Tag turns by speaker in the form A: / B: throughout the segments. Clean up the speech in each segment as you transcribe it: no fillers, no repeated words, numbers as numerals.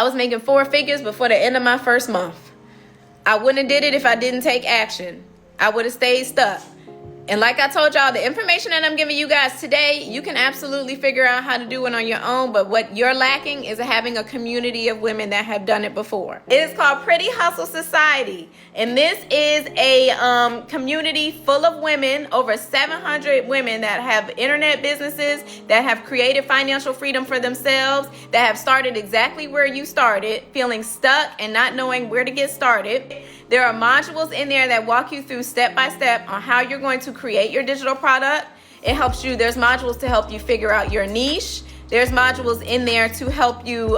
A: was making 4 figures before the end of my first month. I wouldn't have did it if I didn't take action. I would have stayed stuck. And like I told y'all, the information that I'm giving you guys today, you can absolutely figure out how to do it on your own. But what you're lacking is having a community of women that have done it before. It is called Pretty Hustle Society. And this is a community full of women, over 700 women that have internet businesses, that have created financial freedom for themselves, that have started exactly where you started, feeling stuck and not knowing where to get started. There are modules in there that walk you through step by step on how you're going to create your digital product. It helps you. There's modules to help you figure out your niche. There's modules in there to help you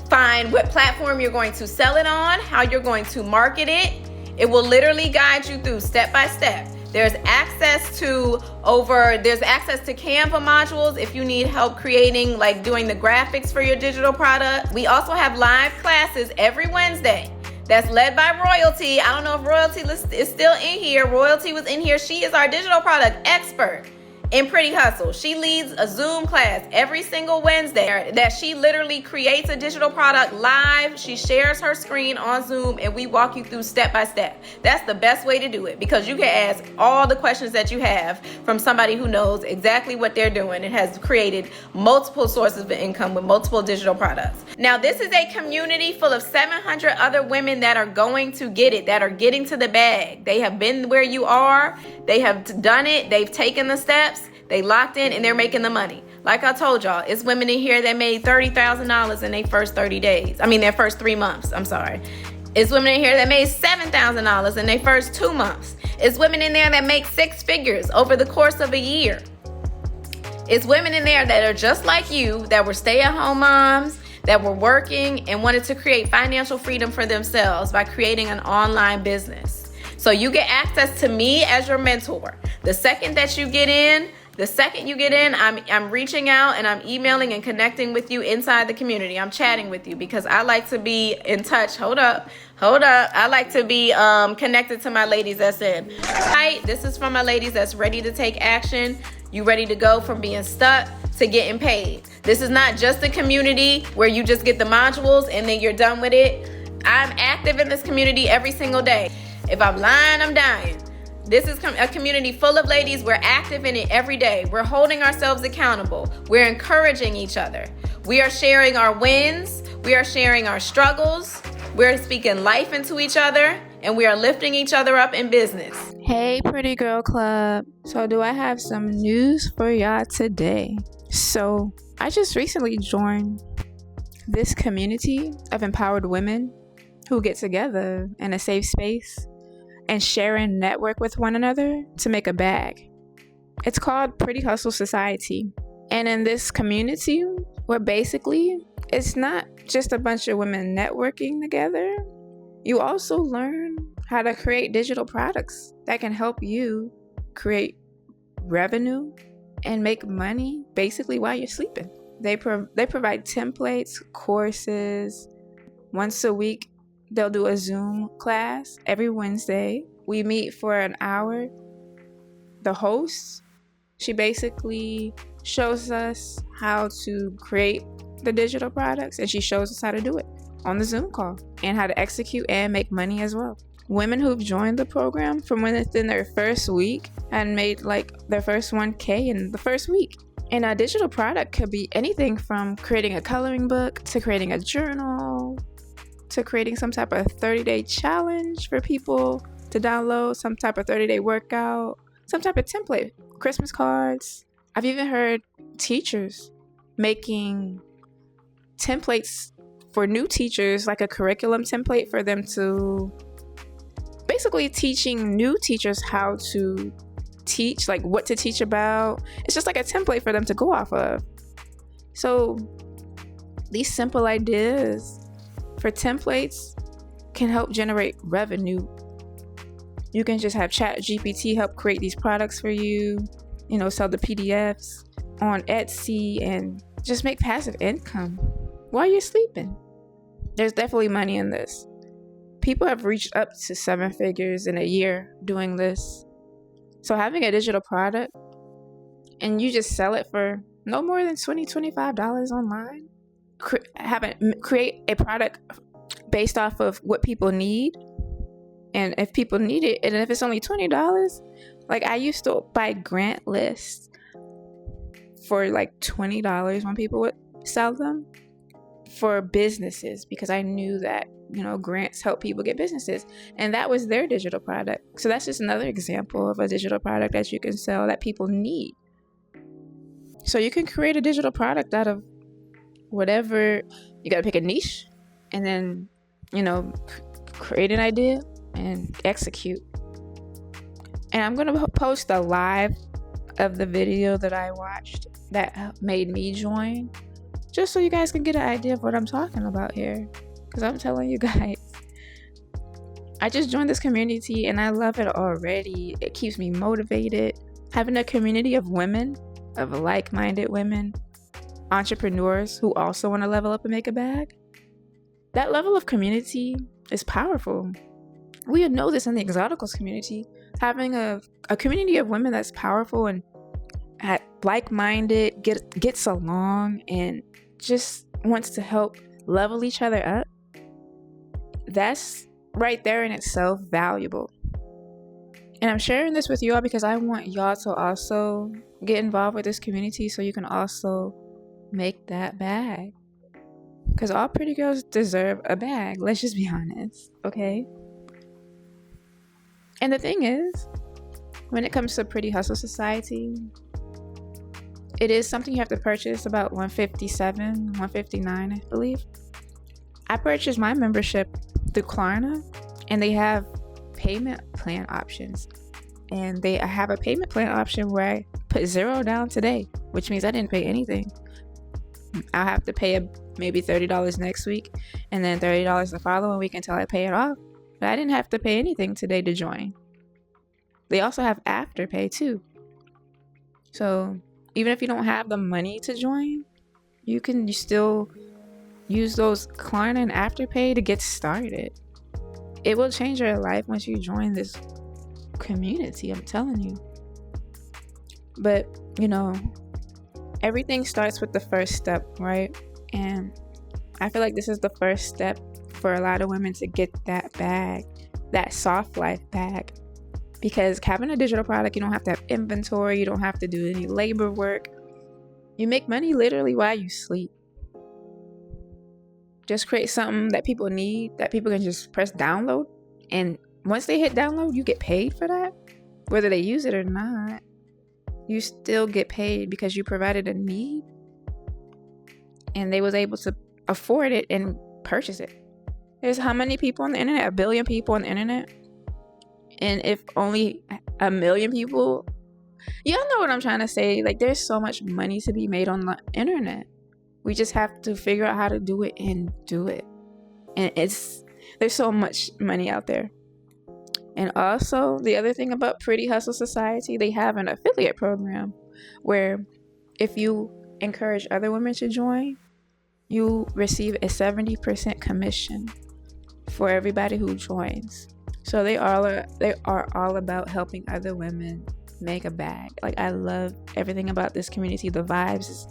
A: find what platform you're going to sell it on, how you're going to market it. It will literally guide you through step by step. There's access to Canva modules if you need help creating, like doing the graphics for your digital product. We also have live classes every Wednesday. That's led by Royalty. I don't know if Royalty is still in here. Royalty was in here. She is our digital product expert in Pretty Hustle. She leads a Zoom class every single Wednesday that she literally creates a digital product live. She shares her screen on Zoom and we walk you through step by step. That's the best way to do it because you can ask all the questions that you have from somebody who knows exactly what they're doing and has created multiple sources of income with multiple digital products. Now, this is a community full of 700 other women that are going to get it, that are getting to the bag. They have been where you are. They have done it. They've taken the steps. They locked in and they're making the money. Like I told y'all, it's women in here that made $30,000 in their first 30 days. Their first 3 months. It's women in here that made $7,000 in their first 2 months. It's women in there that make 6 figures over the course of a year. It's women in there that are just like you, that were stay-at-home moms, that were working and wanted to create financial freedom for themselves by creating an online business. So you get access to me as your mentor. The second you get in, I'm reaching out and I'm emailing and connecting with you inside the community. I'm chatting with you because I like to be in touch. Hold up. I like to be connected to my ladies that's in. Right? This is for my ladies that's ready to take action. You ready to go from being stuck to getting paid. This is not just a community where you just get the modules and then you're done with it. I'm active in this community every single day. If I'm lying, I'm dying. This is a community full of ladies. We're active in it every day. We're holding ourselves accountable. We're encouraging each other. We are sharing our wins. We are sharing our struggles. We're speaking life into each other. And we are lifting each other up in business.
B: Hey, Pretty Girl Club. So do I have some news for y'all today? So I just recently joined this community of empowered women who get together in a safe space and share and network with one another to make a bag. It's called Pretty Hustle Society. And in this community, where basically it's not just a bunch of women networking together, you also learn how to create digital products that can help you create revenue and make money basically while you're sleeping. They provide templates, courses. Once a week, they'll do a Zoom class every Wednesday. We meet for an hour. The host, she basically shows us how to create the digital products and she shows us how to do it on the Zoom call and how to execute and make money as well. Women who've joined the program from within their first week and made like their first 1K in the first week. And a digital product could be anything from creating a coloring book to creating a journal to creating some type of 30-day challenge for people to download, some type of 30-day workout, some type of template, Christmas cards. I've even heard teachers making templates for new teachers, like a curriculum template for them to basically teaching new teachers how to teach, like what to teach about. It's just like a template for them to go off of. So these simple ideas for templates can help generate revenue. You can just have ChatGPT help create these products for you, sell the PDFs on Etsy and just make passive income while you're sleeping. There's definitely money in this. People have reached up to 7 figures in a year doing this. So having a digital product and you just sell it for no more than $20, $25 online, create a product based off of what people need. And if people need it, and if it's only $20, like I used to buy grant lists for like $20 when people would sell them for businesses, because I knew that, grants help people get businesses, and that was their digital product. So that's just another example of a digital product that you can sell that people need. So you can create a digital product out of whatever. You got to pick a niche and then, create an idea and execute. And I'm going to post a live of the video that I watched that made me join, just so you guys can get an idea of what I'm talking about here. Because I'm telling you guys, I just joined this community and I love it already. It keeps me motivated. Having a community of women, of like-minded women, entrepreneurs who also want to level up and make a bag. That level of community is powerful. We know this in the Exoticals community. Having a community of women that's powerful and like-minded, gets along, and just wants to help level each other up. That's right there in itself valuable. And I'm sharing this with y'all because I want y'all to also get involved with this community so you can also make that bag. Because all pretty girls deserve a bag. Let's just be honest, okay? And the thing is, when it comes to Pretty Hustle Society, it is something you have to purchase about $157, $159, I believe. I purchased my membership through Klarna, and they have payment plan options. And I have a payment plan option where I put $0 down today, which means I didn't pay anything. I'll have to pay maybe $30 next week, and then $30 the following week until I pay it off. But I didn't have to pay anything today to join. They also have Afterpay too. So even if you don't have the money to join, you still use those Klarna and Afterpay to get started. It will change your life once you join this community, I'm telling you. But, everything starts with the first step, right? And I feel like this is the first step for a lot of women to get that bag, that soft life bag. Because having a digital product, you don't have to have inventory, you don't have to do any labor work. You make money literally while you sleep. Just create something that people need, that people can just press download. And once they hit download, you get paid for that. Whether they use it or not, you still get paid because you provided a need. And they was able to afford it and purchase it. There's how many people on the internet? 1 billion people on the internet. And if only 1 million people, y'all know what I'm trying to say. Like, there's so much money to be made on the internet. We just have to figure out how to do it and do it. And there's so much money out there. And also, the other thing about Pretty Hustle Society, they have an affiliate program where if you encourage other women to join, you receive a 70% commission for everybody who joins. So they are all about helping other women make a bag. Like, I love everything about this community. The vibes is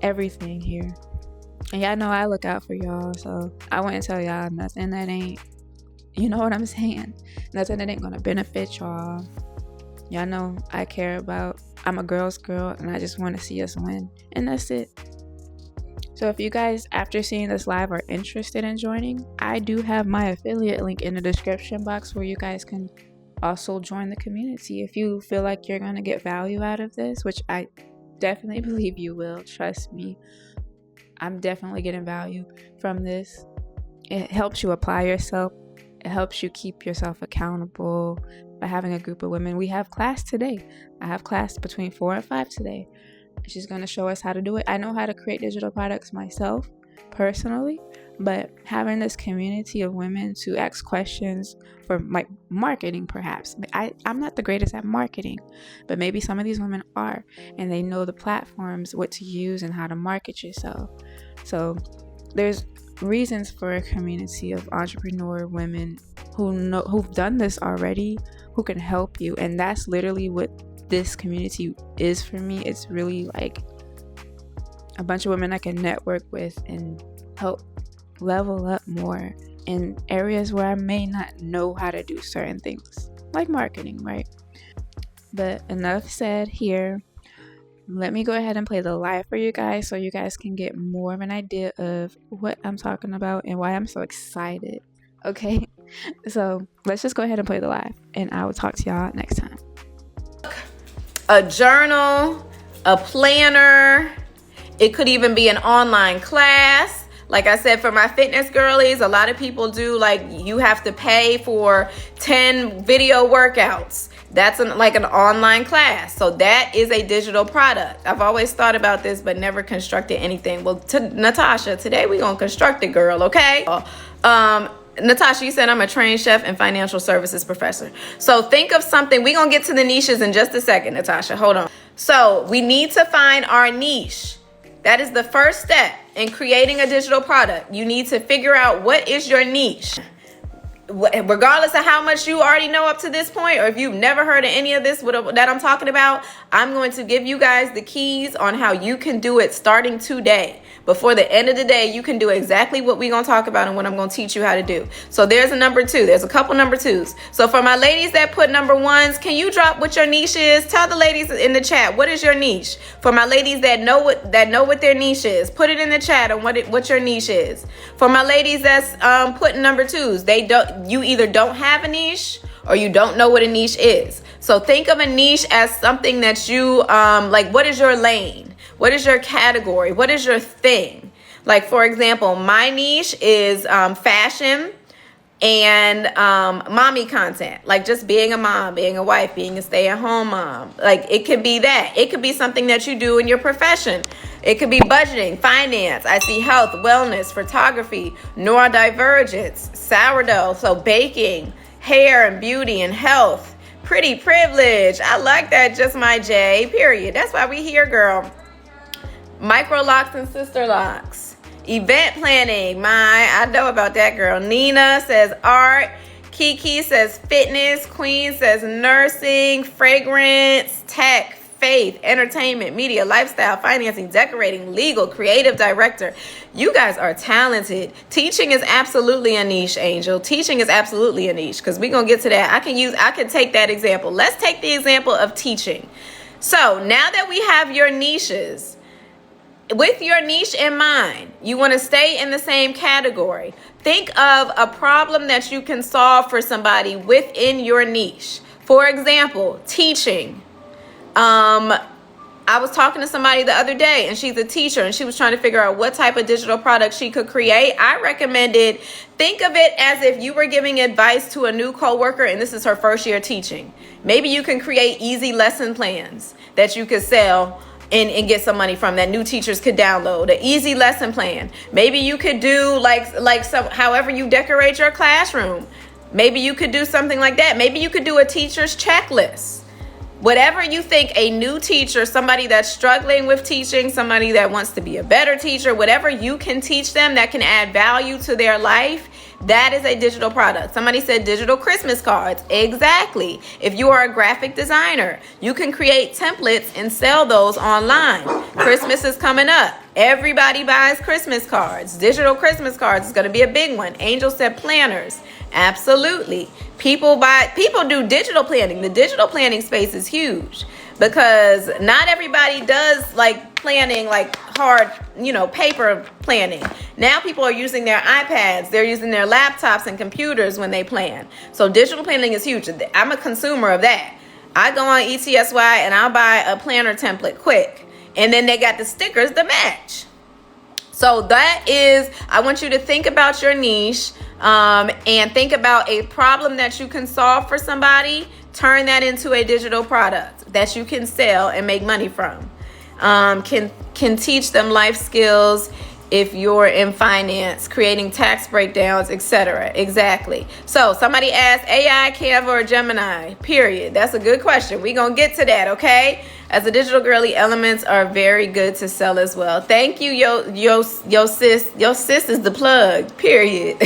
B: everything here. And y'all know I look out for y'all, so I wouldn't tell y'all nothing that ain't, you know what I'm saying? Nothing that ain't gonna benefit y'all. Y'all know I'm a girl's girl, and I just want to see us win. And that's it. So if you guys, after seeing this live, are interested in joining, I do have my affiliate link in the description box where you guys can also join the community. If you feel like you're going to get value out of this, which I definitely believe you will, trust me. I'm definitely getting value from this. It helps you apply yourself. It helps you keep yourself accountable by having a group of women. We have class today. I have class between 4 and 5 today. She's going to show us how to do it. I know how to create digital products myself, personally, but having this community of women to ask questions for like marketing, perhaps. I'm not the greatest at marketing, but maybe some of these women are, and they know the platforms, what to use, and how to market yourself. So there's reasons for a community of entrepreneur women who've done this already, who can help you, and that's literally what this community is for me. It's really like a bunch of women I can network with and help level up more in areas where I may not know how to do certain things, like marketing, right? But enough said here. Let me go ahead and play the live for you guys so you guys can get more of an idea of what I'm talking about and why I'm so excited. Okay, so let's just go ahead and play the live, and I will talk to y'all next time.
A: A journal, a planner. It could even be an online class. Like I said, for my fitness girlies, a lot of people do, like, you have to pay for 10 video workouts. That's like an online class. So that is a digital product. I've always thought about this, but never constructed anything. Well, Natasha, today we're going to construct it, girl, okay? Natasha, you said I'm a trained chef and financial services professor. So think of something. We're going to get to the niches in just a second, Natasha. Hold on. So we need to find our niche. That is the first step in creating a digital product. You need to figure out what is your niche. Regardless of how much you already know up to this point, or if you've never heard of any of this that I'm talking about, I'm going to give you guys the keys on how you can do it starting today. Before the end of the day, you can do exactly what we're going to talk about and what I'm going to teach you how to do. So there's a number 2. There's a couple number 2s. So for my ladies that put number 1s, can you drop what your niche is? Tell the ladies in the chat, what is your niche? For my ladies that know what their niche is, put it in the chat on what your niche is. For my ladies that's putting number 2s, you either don't have a niche or you don't know what a niche is. So think of a niche as something that you like. What is your lane? What is your category? What is your thing? Like, for example, my niche is fashion and mommy content, like just being a mom, being a wife, being a stay-at-home mom. Like, it could be that. It could be something that you do in your profession. It could be budgeting, finance. I see health, wellness, photography, neurodivergence, sourdough, so baking, hair and beauty and health, pretty privilege. I like that, just my J, period. That's why we here, girl. Micro locks and sister locks. Event planning. I know about that, girl. Nina says art. Kiki says fitness. Queen says nursing, fragrance, tech, faith, entertainment, media, lifestyle, financing, decorating, legal, creative director. You guys are talented. Teaching is absolutely a niche, Angel. Teaching is absolutely a niche, because we're going to get to that. I can take that example. Let's take the example of teaching. So now that we have your niches, with your niche in mind, you want to stay in the same category. Think of a problem that you can solve for somebody within your niche. For example, teaching. I was talking to somebody the other day, and she's a teacher, and she was trying to figure out what type of digital product she could create. I recommended, think of it as if you were giving advice to a new coworker, and this is her first year teaching. Maybe you can create easy lesson plans that you could sell and get some money from, that new teachers could download. An easy lesson plan. Maybe you could do like some, however you decorate your classroom. Maybe you could do something like that. Maybe you could do a teacher's checklist. Whatever you think a new teacher, somebody that's struggling with teaching, somebody that wants to be a better teacher, whatever you can teach them that can add value to their life, that is a digital product. Somebody said digital Christmas cards. Exactly. If you are a graphic designer, you can create templates and sell those online. Christmas is coming up. Everybody buys Christmas cards. Digital Christmas cards is going to be a big one. Angel said planners. Absolutely. People do digital planning. The digital planning space is huge, because not everybody does like planning, like hard, paper planning. Now people are using their iPads. They're using their laptops and computers when they plan. So digital planning is huge. I'm a consumer of that. I go on ETSY and I'll buy a planner template quick. And then they got the stickers to match. So that is, I want you to think about your niche and think about a problem that you can solve for somebody. Turn that into a digital product that you can sell and make money from. Can teach them life skills if you're in finance, creating tax breakdowns, etc. Exactly. So somebody asked AI, Canva, or Gemini, period. That's a good question. We're going to get to that, okay? As a digital girly, elements are very good to sell as well. Thank you, yo sis. Yo sis is the plug, period.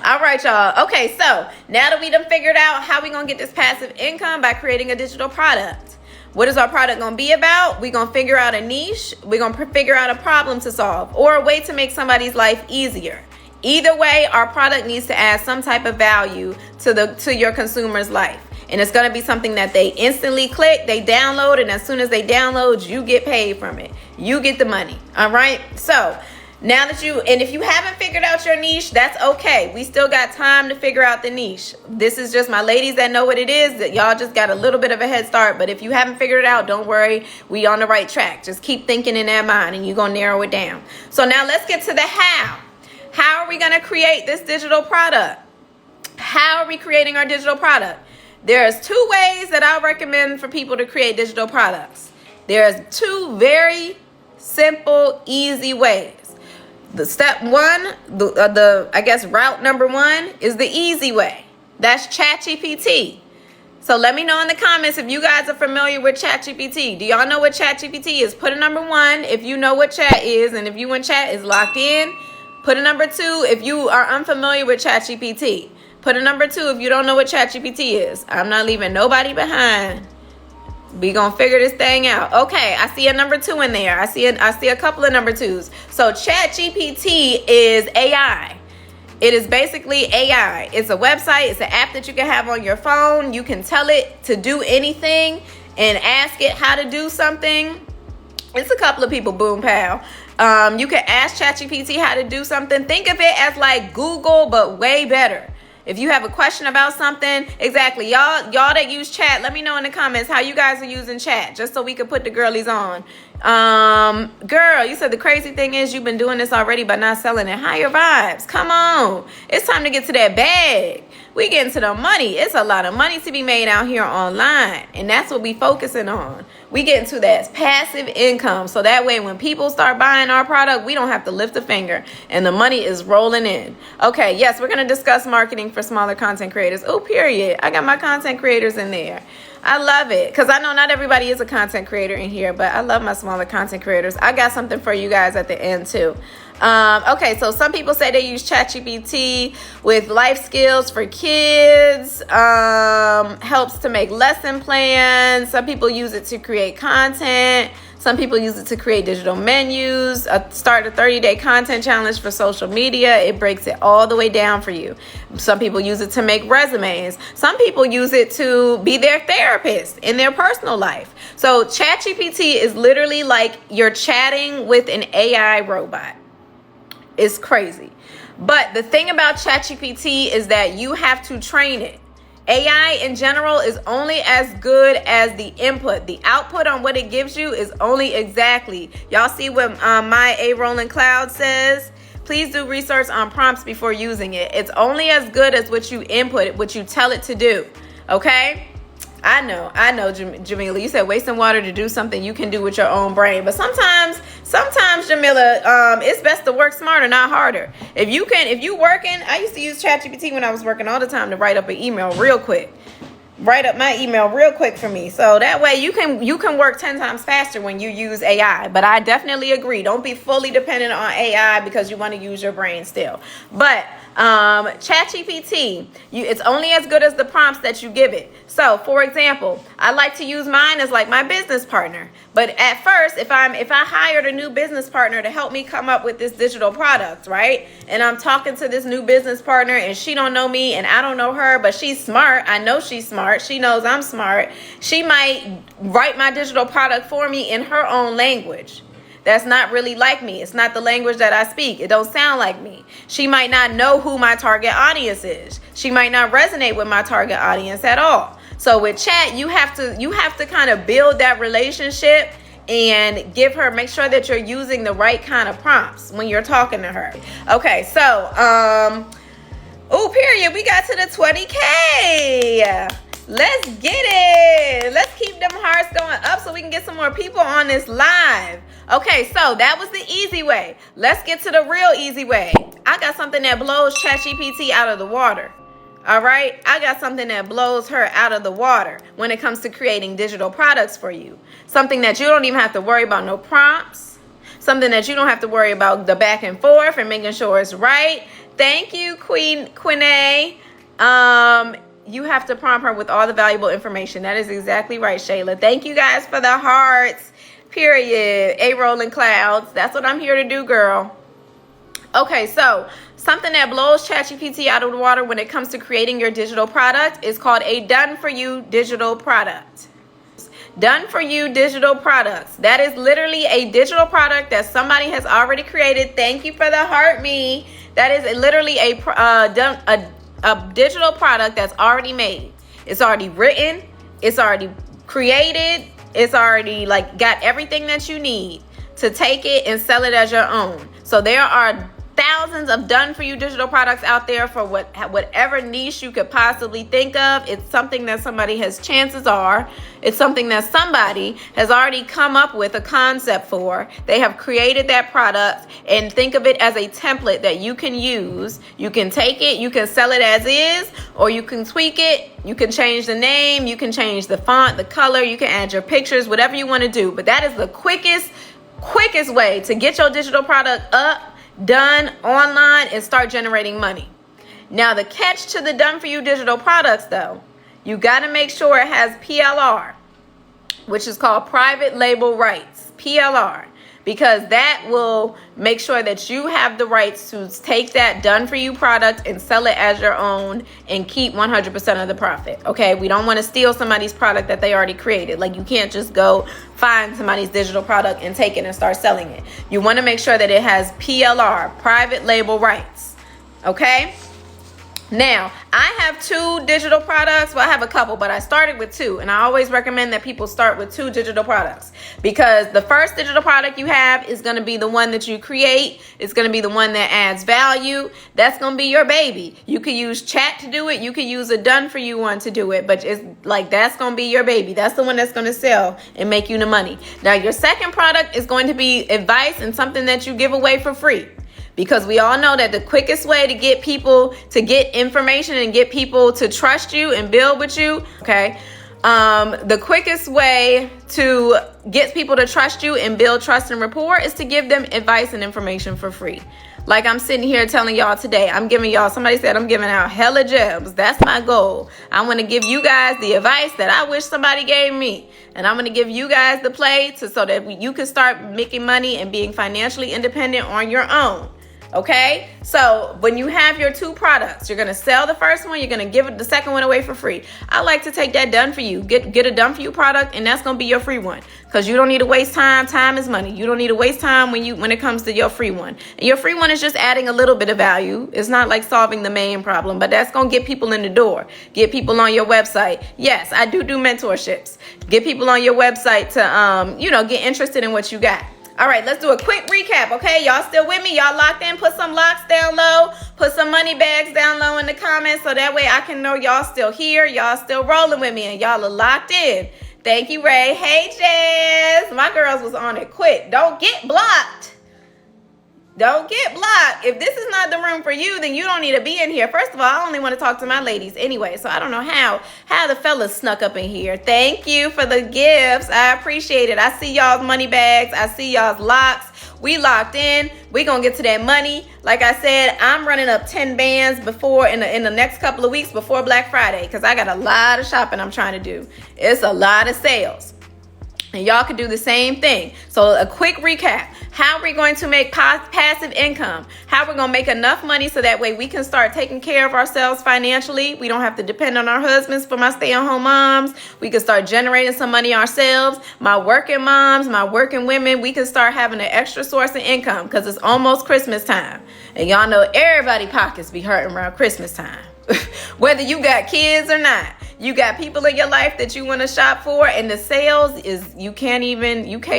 A: All right, y'all. Okay, so now that we done figured out how we going to get this passive income by creating a digital product, What is our product going to be about? We're going to figure out a niche. We're going to figure out a problem to solve or a way to make somebody's life easier. Either way, our product needs to add some type of value to your consumer's life. And it's going to be something that they instantly click, they download, and as soon as they download, you get paid from it. You get the money. All right? So now that and if you haven't figured out your niche, that's okay. We still got time to figure out the niche. This is just my ladies that know what it is, that y'all just got a little bit of a head start. But if you haven't figured it out, don't worry. We on the right track. Just keep thinking in that mind and you're going to narrow it down. So now let's get to the how. How are we going to create this digital product? How are we creating our digital product? There's 2 ways that I recommend for people to create digital products. There's 2 very simple, easy ways. The step 1, I guess route number 1 is the easy way. That's ChatGPT. So let me know in the comments if you guys are familiar with ChatGPT. Do y'all know what ChatGPT is? Put a number 1 if you know what chat is, and if you and chat is locked in. Put a number 2 if you are unfamiliar with ChatGPT. Put a number 2 if you don't know what ChatGPT is. I'm not leaving nobody behind. We gonna figure this thing out. Okay, I see a number 2 in there. I see a couple of number 2s. So ChatGPT is AI. It is basically AI. It's a website. It's an app that you can have on your phone. You can tell it to do anything and ask it how to do something. It's a couple of people, boom, pal. You can ask ChatGPT how to do something. Think of it as like Google, but way better. If you have a question about something, exactly. Y'all that use chat, let me know in the comments how you guys are using chat, just so we can put the girlies on. Girl, you said the crazy thing is you've been doing this already, but not selling it. Higher vibes. Come on. It's time to get to that bag. We getting to the money. It's a lot of money to be made out here online, and that's what we focusing on. We get into that passive income, so that way when people start buying our product, we don't have to lift a finger, and the money is rolling in. Okay, yes, we're going to discuss marketing for smaller content creators. Oh, period. I got my content creators in there. I love it, because I know not everybody is a content creator in here, but I love my smaller content creators. I got something for you guys at the end too. Okay, so some people say they use ChatGPT with life skills for kids, helps to make lesson plans. Some people use it to create content. Some people use it to create digital menus, start a 30-day content challenge for social media. It breaks it all the way down for you. Some people use it to make resumes. Some people use it to be their therapist in their personal life. So ChatGPT is literally like you're chatting with an AI robot. It's crazy. But the thing about ChatGPT is that you have to train it. AI in general is only as good as the input. The output on what it gives you is only exactly. Y'all see what my A Rolling Cloud says? Please do research on prompts before using it. It's only as good as what you input, what you tell it to do. Okay? I know, Jamila, you said wasting water to do something you can do with your own brain. But sometimes, Jamila, it's best to work smarter, not harder. If you working, I used to use ChatGPT when I was working all the time to write up an email real quick. Write up my email real quick for me. So that way you can work 10 times faster when you use AI. But I definitely agree. Don't be fully dependent on AI because you want to use your brain still. But ChatGPT, it's only as good as the prompts that you give it. So, for example, I like to use mine as like my business partner. But at first, if I hired a new business partner to help me come up with this digital product, right? And I'm talking to this new business partner and she don't know me and I don't know her, but she's smart. I know she's smart. She knows I'm smart. She might write my digital product for me in her own language. That's not really like me. It's not the language that I speak. It don't sound like me. She might not know who my target audience is. She might not resonate with my target audience at all. So with chat, you have to kind of build that relationship and make sure that you're using the right kind of prompts when you're talking to her. Okay, so period. We got to the 20K. Let's get it. Let's keep them hearts going up so we can get some more people on this live. Okay, so that was the easy way. Let's get to the real easy way. I got something that blows ChatGPT out of the water. All right, I got something that blows her out of the water when it comes to creating digital products for you. Something that you don't even have to worry about no prompts. Something that you don't have to worry about the back and forth and making sure it's right. Thank you, Queen A. You have to prompt her with all the valuable information. That is exactly right, Shayla. Thank you guys for the hearts. Period. A rolling clouds. That's what I'm here to do, girl. Okay, so something that blows ChatGPT out of the water when it comes to creating your digital product is called a done-for-you digital product. Done-for-you digital products. That is literally a digital product that somebody has already created. Thank you for the heart me. That is literally a digital product that's already made. It's already written. It's already created. It's already got everything that you need to take it and sell it as your own. So there are thousands of done-for-you digital products out there for whatever niche you could possibly think of. It's something that it's something that somebody has already come up with a concept for. They have created that product, and think of it as a template that you can use. You can take it, you can sell it as is, or you can tweak it. You can change the name, you can change the font, the color, you can add your pictures, whatever you want to do. But that is the quickest way to get your digital product up, done, online, and start generating money. Now, the catch to the done-for-you digital products, though, you got to make sure it has PLR, which is called private label rights, PLR, because that will make sure that you have the rights to take that done-for-you product and sell it as your own and keep 100% of the profit, okay? We don't want to steal somebody's product that they already created. You can't just go find somebody's digital product and take it and start selling it. You want to make sure that it has PLR, private label rights, okay? Now, I have 2 digital products. Well, I have a couple, but I started with 2. And I always recommend that people start with 2 digital products, because the first digital product you have is going to be the one that you create. It's going to be the one that adds value. That's going to be your baby. You can use chat to do it. You can use a done-for-you one to do it. But it's that's going to be your baby. That's the one that's going to sell and make you the money. Now, your second product is going to be advice and something that you give away for free. Because we all know that the quickest way to get people to get information and get people to trust you and build with you, okay? The quickest way to get people to trust you and build trust and rapport is to give them advice and information for free. Like I'm sitting here telling y'all today, I'm giving y'all, somebody said I'm giving out hella gems. That's my goal. I want to give you guys the advice that I wish somebody gave me. And I'm going to give you guys the play so that you can start making money and being financially independent on your own. Okay, so when you have your 2 products, you're going to sell the first one, you're going to give the second one away for free. I like to take that done for you. Get a done for you product, and that's going to be your free one, because you don't need to waste time. Time is money. You don't need to waste time when it comes to your free one. And your free one is just adding a little bit of value. It's not like solving the main problem, but that's going to get people in the door. Get people on your website. Yes, I do mentorships. Get people on your website to get interested in what you got. All right, let's do a quick recap, okay? Y'all still with me? Y'all locked in? Put some locks down low. Put some money bags down low in the comments so that way I can know y'all still here. Y'all still rolling with me and y'all are locked in. Thank you, Ray. Hey, Jazz. My girls was on it quick. Don't get blocked. Don't get blocked. If this is not the room for you, then you don't need to be in here. First of all, I only want to talk to my ladies anyway, so I don't know how the fellas snuck up in here. Thank you for the gifts. I appreciate it. I see y'all's money bags. I see y'all's locks. We locked in. We gonna get to that money. Like I said, I'm running up 10 bands before in the next couple of weeks before Black Friday, because I got a lot of shopping I'm trying to do. It's a lot of sales. And y'all can do the same thing. So a quick recap. How are we going to make passive income? How we're going to make enough money so that way we can start taking care of ourselves financially. We don't have to depend on our husbands for my stay-at-home moms. We can start generating some money ourselves. My working moms, my working women, we can start having an extra source of income because it's almost Christmas time. And y'all know everybody's pockets be hurting around Christmas time. Whether you got kids or not, you got people in your life that you want to shop for, and the sales is you can't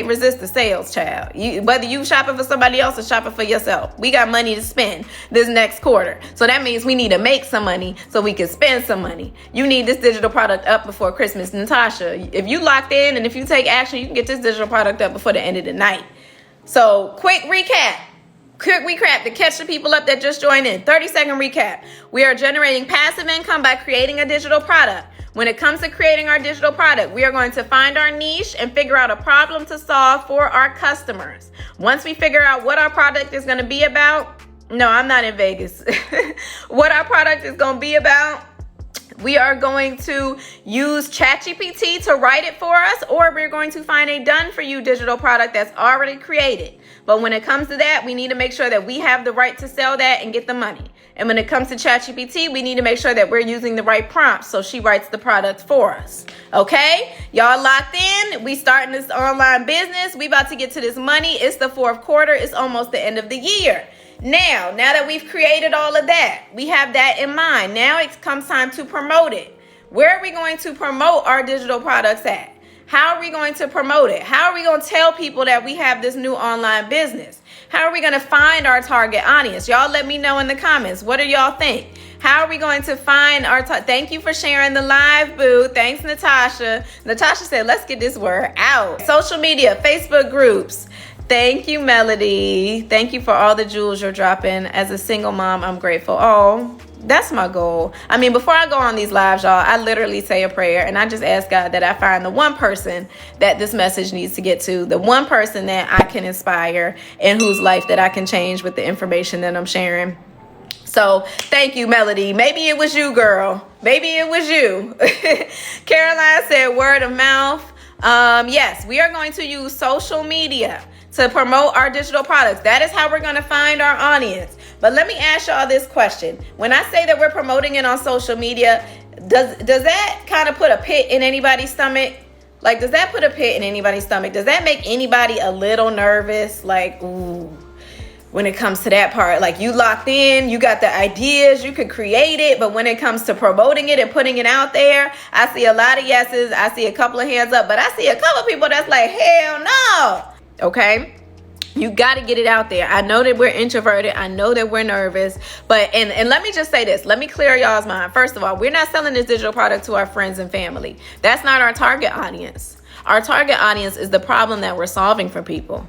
A: resist the sales, child. Whether you shopping for somebody else or shopping for yourself, we got money to spend this next quarter. So that means we need to make some money so we can spend some money. You need this digital product up before Christmas. Natasha, if you locked in and if you take action, you can get this digital product up before the end of the night. So quick recap to catch the people up that just joined in. 30-second recap. We are generating passive income by creating a digital product. When it comes to creating our digital product, we are going to find our niche and figure out a problem to solve for our customers. Once we figure out what our product is going to be about, no, I'm not in Vegas. What our product is going to be about, We are going to use ChatGPT to write it for us, or we're going to find a done for you digital product that's already created. But when it comes to that, we need to make sure that we have the right to sell that and get the money. And when it comes to ChatGPT, we need to make sure that we're using the right prompts so she writes the product for us. Okay? Y'all locked in? We starting this online business. We about to get to this money. It's the fourth quarter. It's almost the end of the year. Now that we've created all of that, we have that in mind. Now it comes time to promote it. Where are we going to promote our digital products at? How are we going to promote it? How are we going to tell people that we have this new online business? How are we going to find our target audience? Y'all let me know in the comments. What do y'all think? How are we going to find our thank you for sharing the live, boo. Thanks, Natasha. Natasha said, let's get this word out. Social media, Facebook groups. Thank you, Melody. Thank you for all the jewels you're dropping. As a single mom, I'm grateful. Oh, that's my goal. I mean, before I go on these lives, y'all, I literally say a prayer and I just ask God that I find the one person that this message needs to get to, the one person that I can inspire and whose life that I can change with the information that I'm sharing. So thank you, Melody. Maybe it was you, girl. Maybe it was you. Caroline said word of mouth. Yes, we are going to use social media to promote our digital products. That is how we're going to find our audience. But let me ask y'all this question. When I say that we're promoting it on social media, does that kind of put a pit in anybody's stomach? Like, does that put a pit in anybody's stomach? Does that make anybody a little nervous? Like, ooh, when it comes to that part, like you locked in, you got the ideas, you could create it. But when it comes to promoting it and putting it out there, I see a lot of yeses. I see a couple of hands up, but I see a couple of people that's like, hell no. Okay. You got to get it out there. I know that we're introverted. I know that we're nervous, but, and let me just say this, let me clear y'all's mind. First of all, we're not selling this digital product to our friends and family. That's not our target audience. Our target audience is the problem that we're solving for people.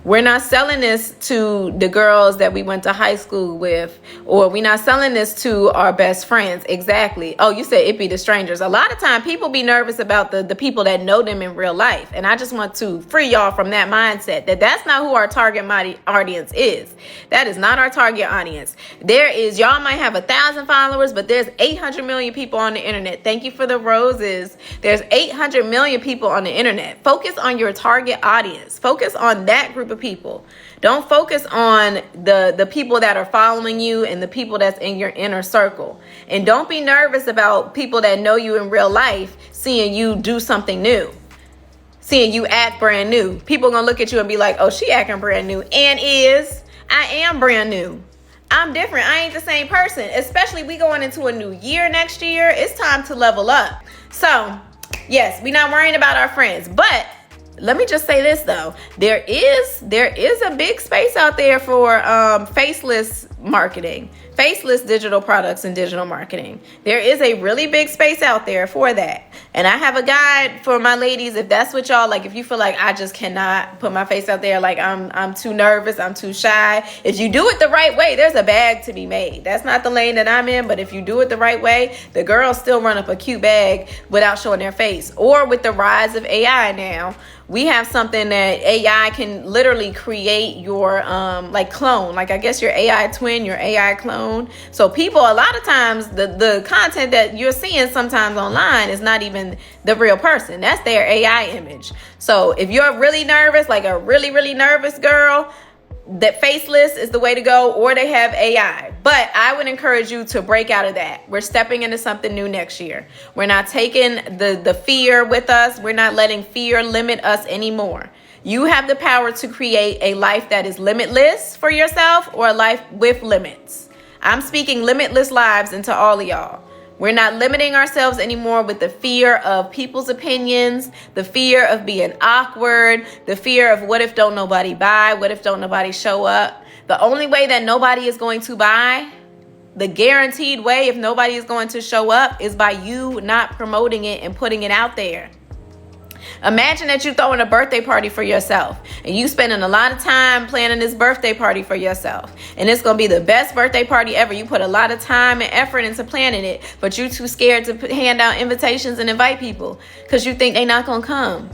A: We're not selling this to the girls that we went to high school with, or we're not selling this to our best friends. Exactly. Oh, you said it be the strangers. A lot of time people be nervous about the people that know them in real life. And I just want to free y'all from that mindset that that's not who our target audience is. That is not our target audience. Y'all might have 1,000 followers, but there's 800 million people on the internet. Thank you for the roses. There's 800 million people on the internet. Focus on your target audience. Focus on that group of people. Don't focus on the people that are following you and the people that's in your inner circle. And don't be nervous about people that know you in real life seeing you do something new, seeing you act brand new. People gonna look at you and be like, oh, she acting brand new. And I am brand new. I'm different. I ain't the same person. Especially we going into a new year next year. It's time to level up. So yes, we're not worrying about our friends, but let me just say this though. There is a big space out there for faceless marketing, faceless digital products and digital marketing. There is a really big space out there for that. And I have a guide for my ladies. If that's what y'all like, if you feel like I just cannot put my face out there, like I'm too nervous, I'm too shy. If you do it the right way, there's a bag to be made. That's not the lane that I'm in, but if you do it the right way, the girls still run up a cute bag without showing their face. Or with the rise of AI now, we have something that AI can literally create your like clone, like I guess your AI twin, your AI clone. So people, a lot of times the content that you're seeing sometimes online is not even the real person. That's their AI image. So if you're really nervous, like a really, really nervous girl, that faceless is the way to go, or they have AI. But I would encourage you to break out of that. We're stepping into something new next year. We're not taking the fear with us. We're not letting fear limit us anymore. You have the power to create a life that is limitless for yourself, or a life with limits. I'm speaking limitless lives into all of y'all. We're not limiting ourselves anymore with the fear of people's opinions, the fear of being awkward, the fear of what if don't nobody buy, what if don't nobody show up. The only way that nobody is going to buy, the guaranteed way if nobody is going to show up, is by you not promoting it and putting it out there. Imagine that you're throwing a birthday party for yourself and you spending a lot of time planning this birthday party for yourself. And it's going to be the best birthday party ever. You put a lot of time and effort into planning it, but you're too scared to hand out invitations and invite people because you think they're not going to come.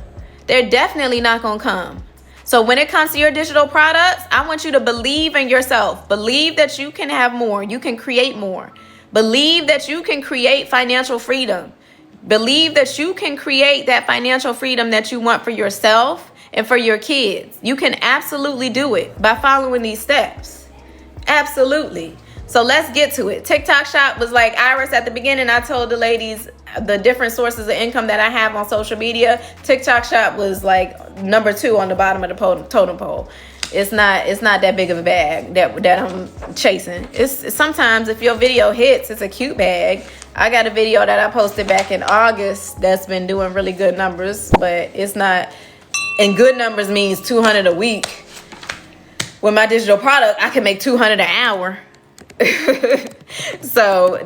A: They're definitely not going to come. So when it comes to your digital products, I want you to believe in yourself. Believe that you can have more. You can create more. Believe that you can create financial freedom. Believe that you can create that financial freedom that you want for yourself and for your kids. You can absolutely do it by following these steps. Absolutely. So let's get to it. TikTok Shop was like Iris at the beginning. I told the ladies the different sources of income that I have on social media. TikTok Shop was like number 2 on the bottom of the totem pole. It's not that big of a bag that I'm chasing. It's sometimes if your video hits, it's a cute bag. I got a video that I posted back in August that's been doing really good numbers, but it's not. And good numbers means 200 a week. With my digital product, I can make 200 an hour. So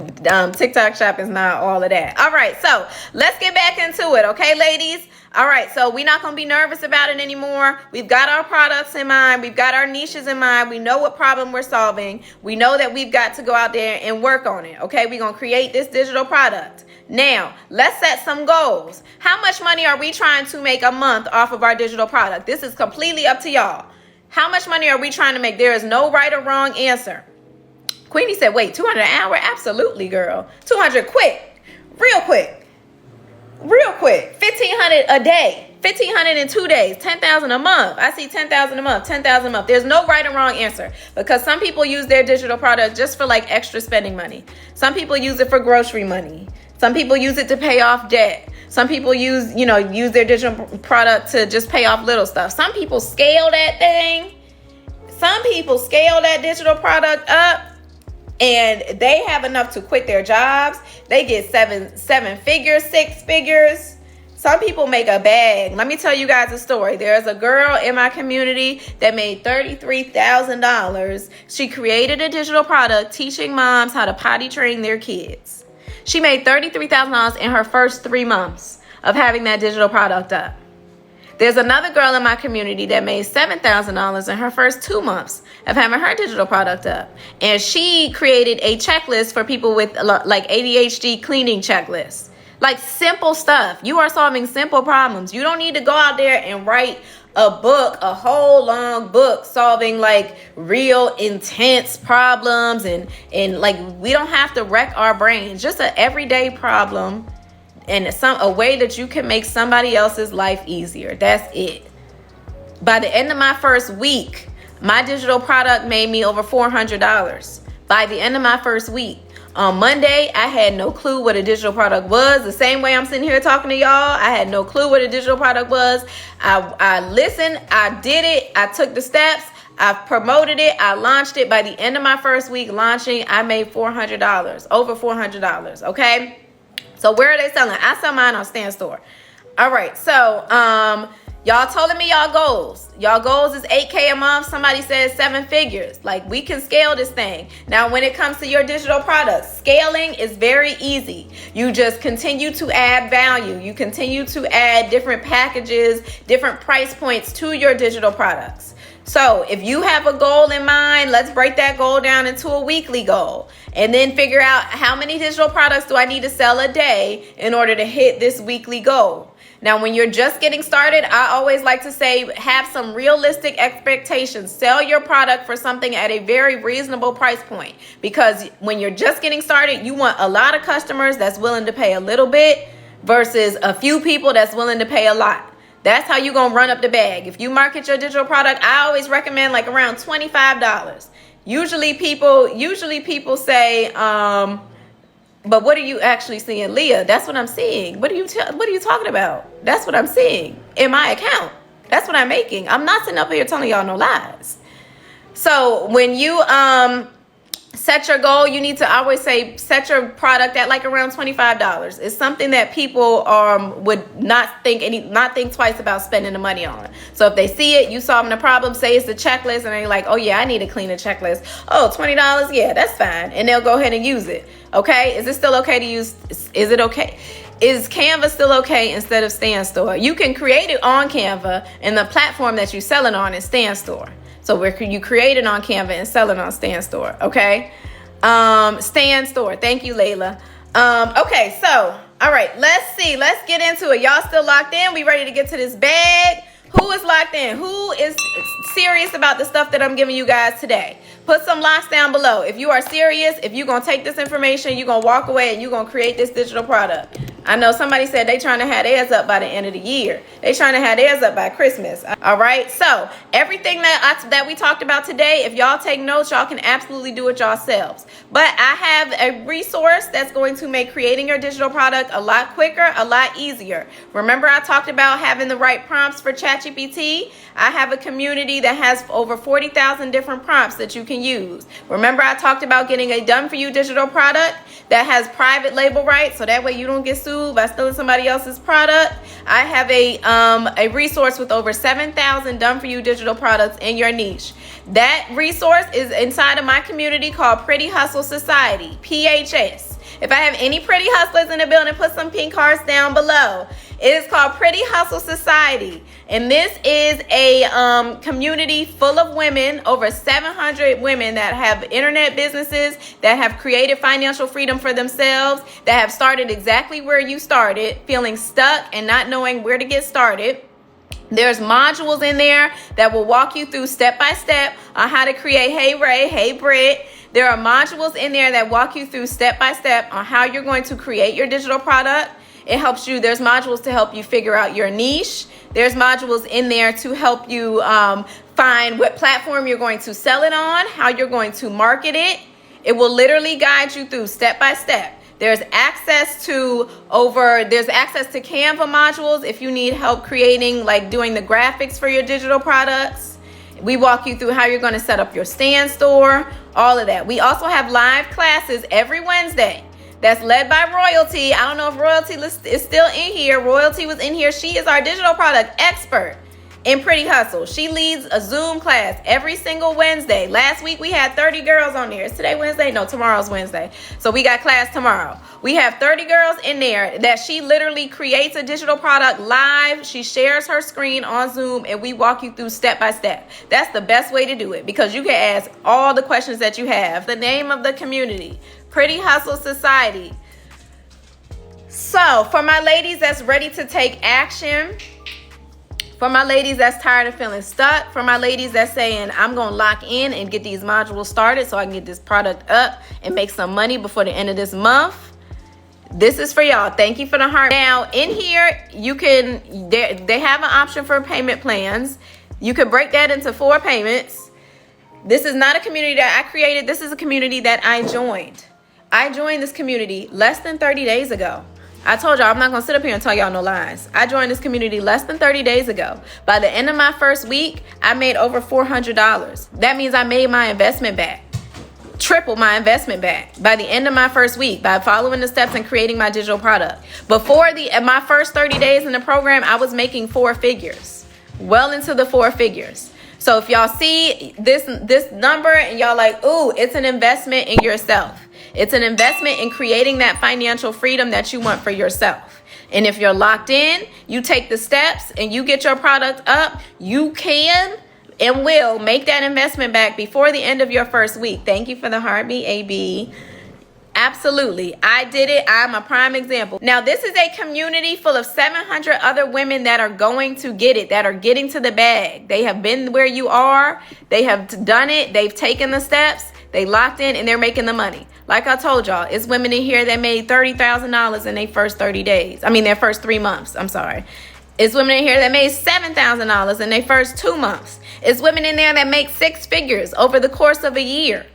A: TikTok Shop is not all of that. All right, so let's get back into it, okay, ladies? All right, so we're not going to be nervous about it anymore. We've got our products in mind. We've got our niches in mind. We know what problem we're solving. We know that we've got to go out there and work on it, okay? We're going to create this digital product. Now, let's set some goals. How much money are we trying to make a month off of our digital product? This is completely up to y'all. How much money are we trying to make? There is no right or wrong answer. Queenie said, wait, 200 an hour? Absolutely, girl. 200 quick. Real quick. 1,500 a day. 1,500 in 2 days. 10,000 a month. I see 10,000 a month. 10,000 a month. There's no right or wrong answer because some people use their digital product just for like extra spending money. Some people use it for grocery money. Some people use it to pay off debt. Some people use their digital product to just pay off little stuff. Some people scale that thing. Some people scale that digital product up and they have enough to quit their jobs. They get seven figures, 6 figures. Some people make a bag. Let me tell you guys a story. There's a girl in my community that made $33,000. She created a digital product teaching moms how to potty train their kids. She made $33,000 in her first 3 months of having that digital product up. There's another girl in my community that made $7,000 in her first 2 months of having her digital product up. And she created a checklist for people with like ADHD cleaning checklists. Like simple stuff. You are solving simple problems. You don't need to go out there and write a book, a whole long book solving like real intense problems and like we don't have to wreck our brains. Just an everyday problem and a way that you can make somebody else's life easier. That's it. By the end of my first week, my digital product made me over $400. By the end of my first week. On Monday, I had no clue what a digital product was. The same way I'm sitting here talking to y'all, I had no clue what a digital product was. I listened, I did it, I took the steps, I promoted it, I launched it. By the end of my first week launching, I made $400, over $400, okay? So where are they selling? I sell mine on Stand Store. All right, so y'all telling me y'all goals. Y'all goals is 8K a month. Somebody says 7 figures. Like we can scale this thing. Now, when it comes to your digital products, scaling is very easy. You just continue to add value. You continue to add different packages, different price points to your digital products. So if you have a goal in mind, let's break that goal down into a weekly goal and then figure out how many digital products do I need to sell a day in order to hit this weekly goal. Now, when you're just getting started, I always like to say, have some realistic expectations. Sell your product for something at a very reasonable price point, because when you're just getting started, you want a lot of customers that's willing to pay a little bit versus a few people that's willing to pay a lot. That's how you're going to run up the bag. If you market your digital product, I always recommend like around $25. Usually people say, but what are you actually seeing, Leah? That's what I'm seeing. What are you talking about? That's what I'm seeing in my account. That's what I'm making. I'm not sitting up here telling y'all no lies. So when you set your goal, you need to always say set your product at like around $25. It's something that people would not think twice about spending the money on. So if they see it, you solving the problem, say it's the checklist, and they're like, oh yeah, I need to clean a checklist. Oh, $20, yeah, that's fine. And they'll go ahead and use it. Okay, is it still okay to use? Is it okay? Is Canva still okay instead of Stand Store? You can create it on Canva, and the platform that you sell it on is Stand Store. So where you create it on Canva and sell it on Stand Store, okay? Stand Store. Thank you, Layla. Okay, so, all right, let's see. Let's get into it. Y'all still locked in? We ready to get to this bag? Who is locked in? Who is serious about the stuff that I'm giving you guys today? Put some locks down below. If you are serious, if you're going to take this information, you're going to walk away and you're going to create this digital product. I know somebody said they trying to have theirs up by the end of the year. They trying to have theirs up by Christmas. All right. So everything that we talked about today, if y'all take notes, y'all can absolutely do it yourselves. But I have a resource that's going to make creating your digital product a lot quicker, a lot easier. Remember, I talked about having the right prompts for ChatGPT. I have a community that has over 40,000 different prompts that you can use. Remember, I talked about getting a done-for-you digital product that has private label rights, so that way you don't get sued by stealing somebody else's product. I have a resource with over 7,000 done-for-you digital products in your niche. That resource is inside of my community called Pretty Hustle Society, PHS. If I have any pretty hustlers in the building, put some pink hearts down below. It is called Pretty Hustle Society. And this is a community full of women, over 700 women that have internet businesses, that have created financial freedom for themselves, that have started exactly where you started, feeling stuck and not knowing where to get started. There's modules in there that will walk you through step by step on how to create Hey Ray, Hey Britt. There are modules in there that walk you through step by step on how you're going to create your digital product. It helps you. There's modules to help you figure out your niche. There's modules in there to help you find what platform you're going to sell it on, how you're going to market it. It will literally guide you through step by step. There's access to Canva modules if you need help creating, like doing the graphics for your digital products. We walk you through how you're going to set up your stand store, all of that. We also have live classes every Wednesday that's led by Royalty. I don't know if Royalty is still in here. Royalty was in here. She is our digital product expert in Pretty Hustle. She leads a Zoom class every single Wednesday. Last week we had 30 girls on there. Is today Wednesday? No, tomorrow's Wednesday. So we got class tomorrow. We have 30 girls in there that she literally creates a digital product live. She shares her screen on Zoom and we walk you through step by step. That's the best way to do it because you can ask all the questions that you have. The name of the community, Pretty Hustle Society. So for my ladies that's ready to take action, for my ladies that's tired of feeling stuck, for my ladies that's saying, I'm going to lock in and get these modules started so I can get this product up and make some money before the end of this month, this is for y'all. Thank you for the heart. Now, in here, they have an option for payment plans. You could break that into 4 payments. This is not a community that I created. This is a community that I joined. I joined this community less than 30 days ago. I told y'all I'm not going to sit up here and tell y'all no lies. I joined this community less than 30 days ago. By the end of my first week, I made over $400. That means I made my investment back. Triple my investment back by the end of my first week by following the steps and creating my digital product. Before my first 30 days in the program, I was making 4 figures, well into the 4 figures. So if y'all see this number and y'all like, ooh, it's an investment in yourself. It's an investment in creating that financial freedom that you want for yourself. And if you're locked in, you take the steps and you get your product up, you can and will make that investment back before the end of your first week. Thank you for the heartbeat, AB. Absolutely. I did it. I'm a prime example. Now, this is a community full of 700 other women that are going to get it, that are getting to the bag. They have been where you are. They have done it. They've taken the steps. They locked in and they're making the money. Like I told y'all, it's women in here that made $30,000 in their first 30 days. I mean, their first 3 months. I'm sorry. It's women in here that made $7,000 in their first 2 months. It's women in there that make 6 figures over the course of a year.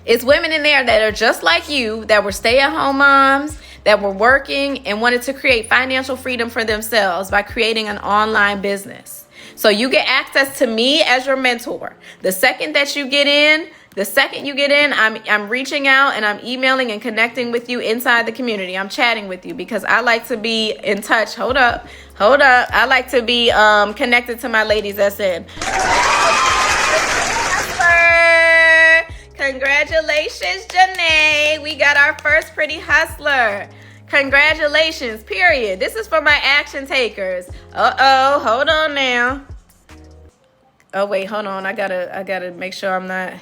A: It's women in there that are just like you, that were stay-at-home moms, that were working and wanted to create financial freedom for themselves by creating an online business. So you get access to me as your mentor. The second you get in, I'm reaching out and I'm emailing and connecting with you inside the community. I'm chatting with you because I like to be in touch. Hold up. I like to be connected to my ladies that's in. Congratulations, Janae. We got our first pretty hustler. Congratulations, period. This is for my action takers. Uh-oh, hold on now. Oh, wait, hold on. I gotta make sure I'm not...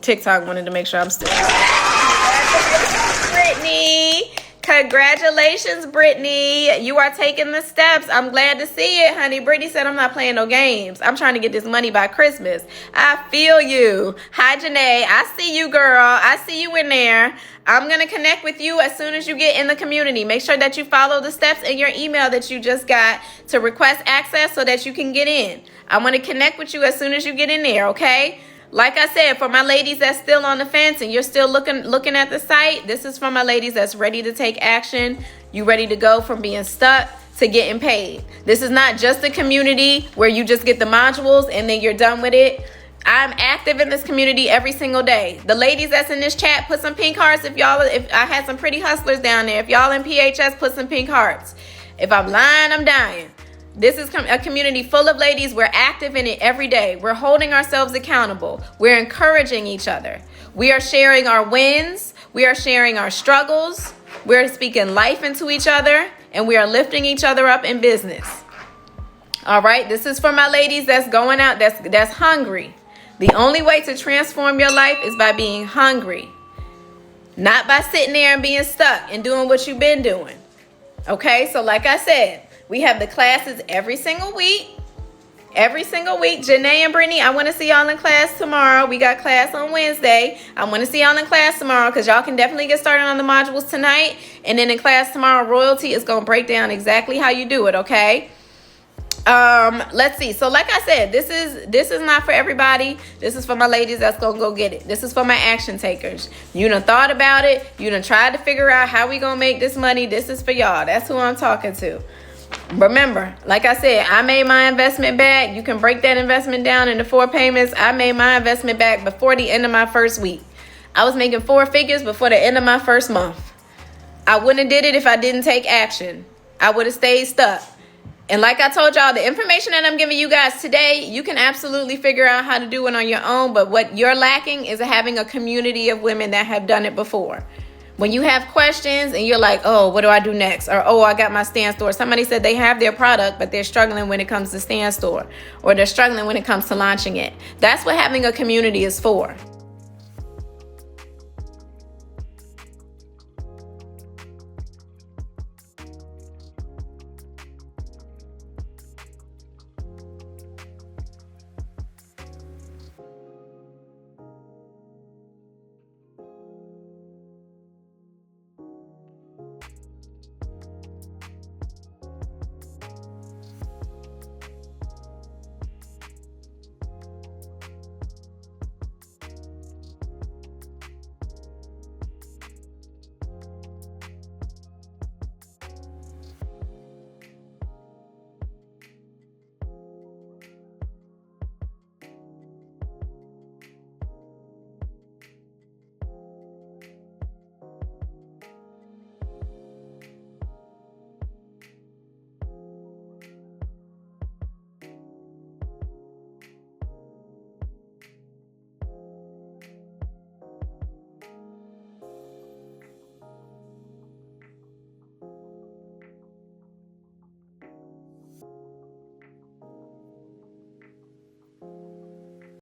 A: TikTok wanted to make sure I'm still... Congratulations, Brittany. Congratulations, Brittany. You are taking the steps. I'm glad to see it, honey. Brittany said, I'm not playing no games. I'm trying to get this money by Christmas. I feel you. Hi, Janae. I see you, girl. I see you in there. I'm going to connect with you as soon as you get in the community. Make sure that you follow the steps in your email that you just got to request access so that you can get in. I want to connect with you as soon as you get in there, okay? Like I said, for my ladies that's still on the fence and you're still looking at the site, this is for my ladies that's ready to take action. You ready to go from being stuck to getting paid. This is not just a community where you just get the modules and then you're done with it. I'm active in this community every single day. The ladies that's in this chat, put some pink hearts. If I had some pretty hustlers down there, if y'all in PHS, put some pink hearts. If I'm lying, I'm dying. This is a community full of ladies. We're active in it every day. We're holding ourselves accountable. We're encouraging each other. We are sharing our wins. We are sharing our struggles. We're speaking life into each other, and we are lifting each other up in business. All right, this is for my ladies that's going out, that's hungry. The only way to transform your life is by being hungry, not by sitting there and being stuck and doing what you've been doing. Okay, so like I said, we have the classes every single week. Every single week. Janae and Brittany, I want to see y'all in class tomorrow. We got class on Wednesday. I want to see y'all in class tomorrow because y'all can definitely get started on the modules tonight. And then in class tomorrow, Royalty is going to break down exactly how you do it, okay? Let's see. So like I said, this is not for everybody. This is for my ladies that's gonna go get it. This is for my action takers. You done thought about it. You done tried to figure out how we gonna make this money. This is for y'all. That's who I'm talking to. Remember, like I said, I made my investment back. You can break that investment down into 4 payments. I made my investment back before the end of my first week. I was making 4 figures before the end of my first month. I wouldn't have did it if I didn't take action. I would have stayed stuck. And like I told y'all, the information that I'm giving you guys today, you can absolutely figure out how to do it on your own. But what you're lacking is having a community of women that have done it before. When you have questions and you're like, oh, what do I do next? Or, oh, I got my stand store. Somebody said they have their product, but they're struggling when it comes to stand store. Or they're struggling when it comes to launching it. That's what having a community is for.